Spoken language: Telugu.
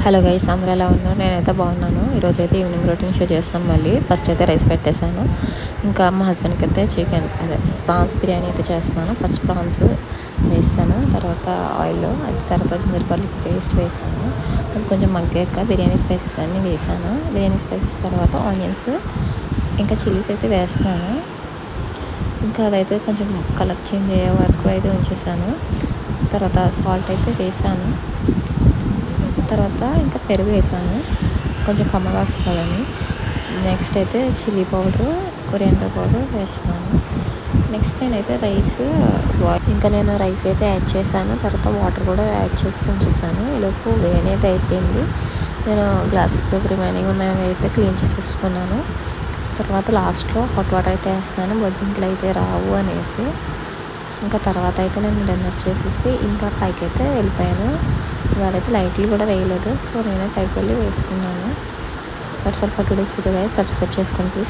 హలో గైస్, అందరూ ఎలా ఉన్నారు? నేనైతే బాగున్నాను. ఈరోజైతే ఈవినింగ్ రొటీన్ షేర్ చేస్తాను. మళ్ళీ ఫస్ట్ అయితే రైస్ పెట్టేశాను. ఇంకా మా హస్బెండ్కి అయితే ప్రాన్స్ బిర్యానీ అయితే చేస్తున్నాను. ఫస్ట్ ప్రాన్స్ వేస్తాను, తర్వాత ఆయిల్, అది తర్వాత జింజర్ గార్లిక్ పేస్ట్ వేసాను. అది కొంచెం మగ్గాక బిర్యానీ స్పైసెస్ అన్నీ వేసాను. బిర్యానీ స్పైసెస్ తర్వాత ఆనియన్స్ ఇంకా చిల్లీస్ అయితే వేస్తున్నాను. ఇంకా అవైతే కొంచెం కలర్ చేంజ్ అయ్యే వరకు అయితే ఉంచేసాను. తర్వాత సాల్ట్ అయితే వేసాను. తర్వాత ఇంకా పెరుగు వేసాను, కొంచెం కమ్మగా వస్తుందని. నెక్స్ట్ అయితే చిల్లీ పౌడరు, కొరియాండర్ పౌడర్ వేస్తున్నాను. నెక్స్ట్ నేనైతే నేను రైస్ అయితే యాడ్ చేశాను. తర్వాత వాటర్ కూడా యాడ్ చేసి ఉంచేసాను. ఈలోపు బిర్యానీ అయితే అయిపోయింది. నేను గ్లాసెస్ రిమైనింగ్ ఉన్నవి అయితే క్లీన్ చేసేసుకున్నాను. తర్వాత లాస్ట్లో హాట్ వాటర్ అయితే వేస్తున్నాను, బొద్దింకలు అయితే రావు అనేసి. ఇంకా తర్వాత అయితే నేను డిన్నర్ చేసేసి ఇంకా పైకి అయితే వెళ్ళిపోయాను. ఇవాళైతే లైట్లు కూడా వేయలేదు, సో నేనే పైకి వెళ్ళి వేసుకున్నాను. That's all for today's video guys. Subscribe చేసుకోండి ప్లీజ్.